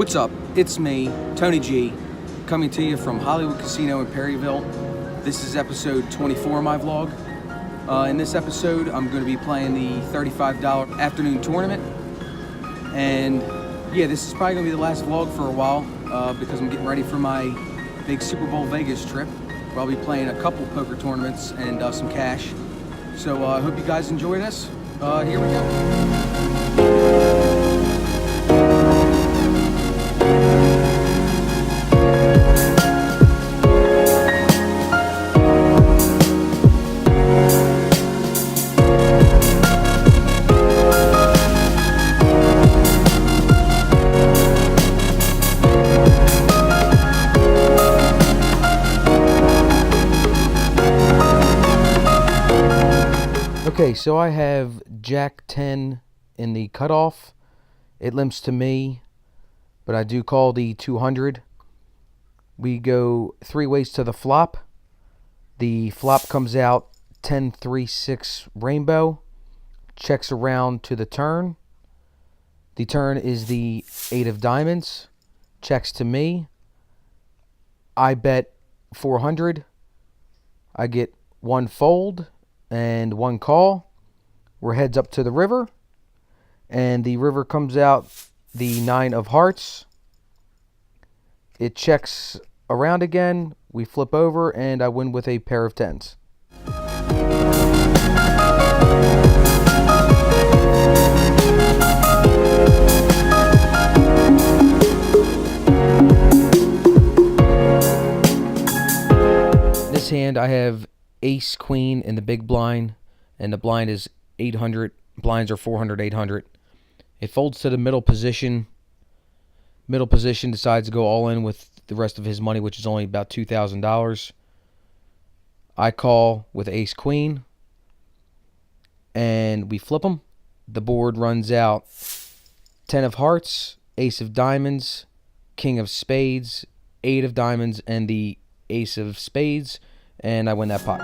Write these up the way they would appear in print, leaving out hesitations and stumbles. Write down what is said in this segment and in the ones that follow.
What's up? It's me, Tony G, coming to you from Hollywood Casino in Perryville. This is episode 24 of my vlog. In this episode, I'm going to be playing the $35 afternoon tournament. And yeah, this is probably going to be the last vlog for a while because I'm getting ready for my big Super Bowl Vegas trip, where I'll be playing a couple poker tournaments and some cash. So I hope you guys enjoy this. Here we go. Okay, so I have Jack 10 in the cutoff. It limps to me, but I do call the 200. We go three ways to the flop. The flop comes out 10-3-6 rainbow, checks around to the turn. The turn is the 8 of diamonds, checks to me. I bet 400. I get one fold and one call. We're heads up to the river, and the river comes out the 9 of hearts. It checks around again. We flip over, and I win with a pair of 10s. In this hand, I have ace queen in the big blind, and the blind is 800. Blinds are 400, 800. It folds to the middle position. Middle position decides to go all in with the rest of his money, which is only about $2,000. I call with ace queen, and we flip them. The board runs out 10 of hearts, ace of diamonds, king of spades, 8 of diamonds, and the ace of spades, and I win that pot.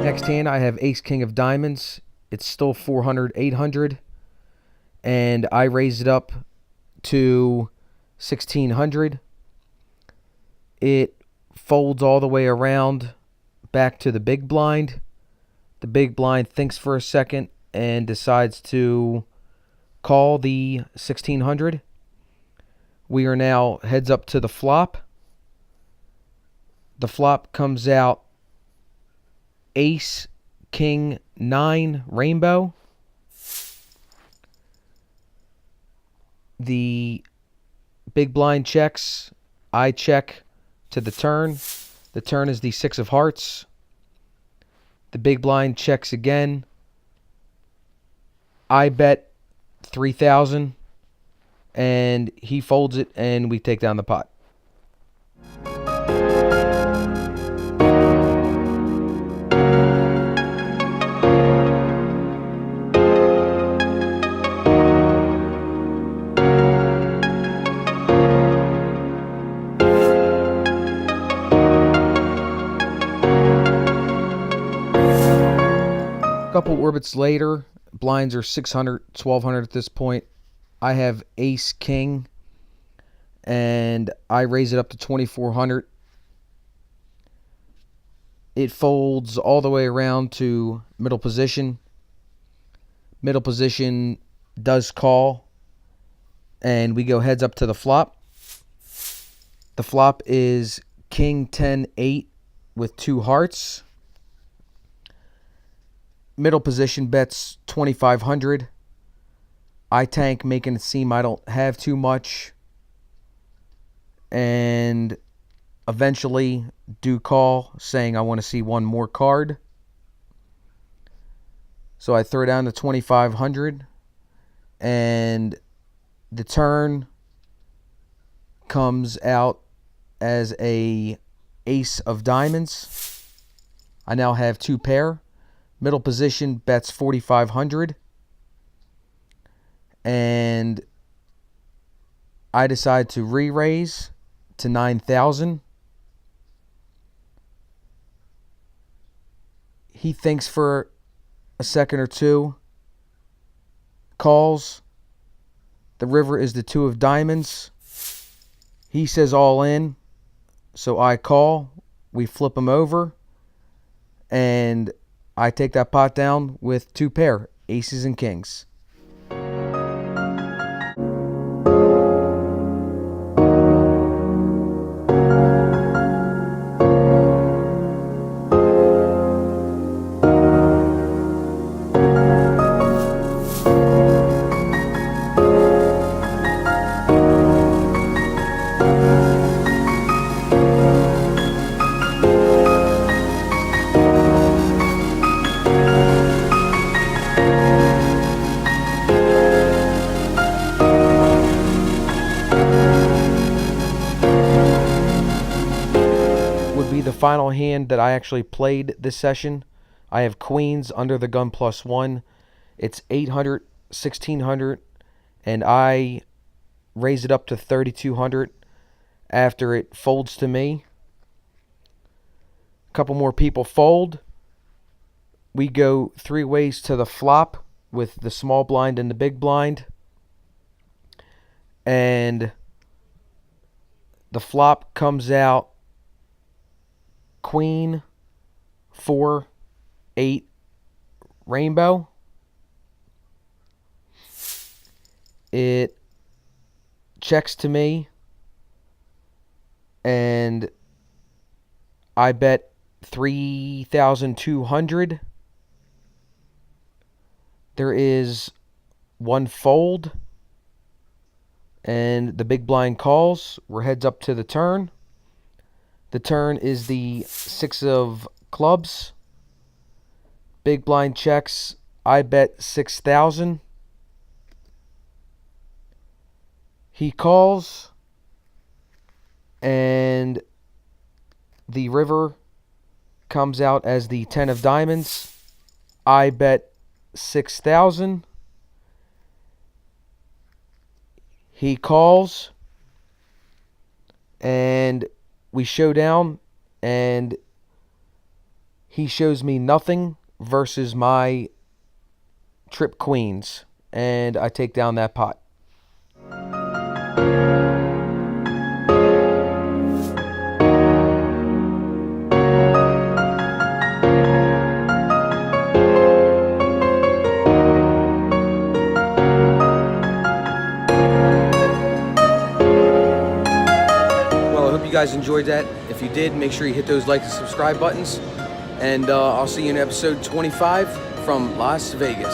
Next hand, I have ace king of diamonds. It's still 400, 800, and I raise it up to 1600. It folds all the way around back to the big blind. The big blind thinks for a second and decides to call the 1600. We are now heads up to the flop. The flop comes out ace king 9 rainbow. The big blind checks. I check to the turn. The turn is the 6 of hearts. The big blind checks again. I bet 3,000, and he folds it, and we take down the pot. A couple orbits later, blinds are 600, 1,200 at this point. I have ace king, and I raise it up to 2,400. It folds all the way around to middle position. Middle position does call, and we go heads up to the flop. The flop is king 10-8 with 2 hearts. Middle position bets 2,500. I tank, making it seem I don't have too much, and eventually do call, saying I want to see one more card. So I throw down to 2,500, and the turn comes out as a ace of diamonds. I now have 2 pair. Middle position bets 4,500. And I decide to re-raise to 9,000. He thinks for a second or two, calls. The river is the 2 of diamonds. He says all in, so I call. We flip him over, and I take that pot down with 2 pair, aces and kings. The final hand that I actually played this session. I have queens under the gun +1. It's 800, 1600, and I raise it up to 3200 after it folds to me. A couple more people fold. We go 3 ways to the flop with the small blind and the big blind. And the flop comes out Queen, 4, 8, rainbow. It checks to me, and I bet 3,200. There is 1 fold, and the big blind calls. We're heads up to the turn. The turn is the 6 of clubs. Big blind checks. I bet 6,000. He calls, and the river comes out as the 10 of diamonds. I bet 6,000. He calls, and we show down, and he shows me nothing versus my trip queens, and I take down that pot. You guys enjoyed that. If you did, make sure you hit those like and subscribe buttons, and I'll see you in episode 25 from Las Vegas.